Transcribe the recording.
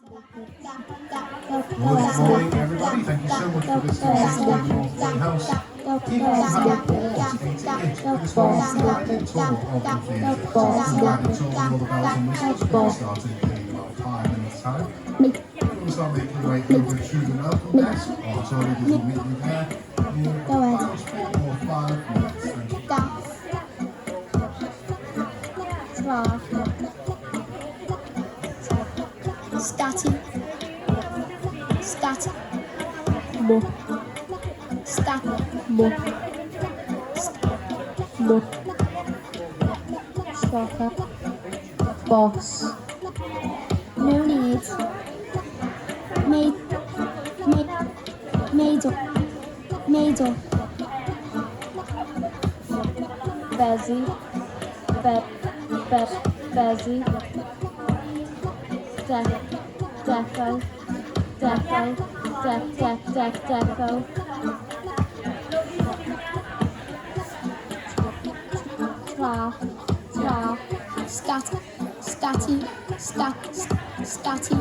Good morning, everybody. Thank you so much for listening to Shakespeare North Playhouse. Keep on having balls, 80-inch. This one is the guided tour of the theatre. So this is a guided tour with all the bells and whistles. We'll be starting in about 5 minutes' time. We'll start making your way over to the welcome desk. Our tour leaders will meet you there in about 4 or 5 minutes. Thank you. Scatty, Scatty, Bo, Scatty, bo, bo, soccer, boss, no need, Maidel, Bezzy, Bezzy, Defo, Scatty, Scatty, Scatty,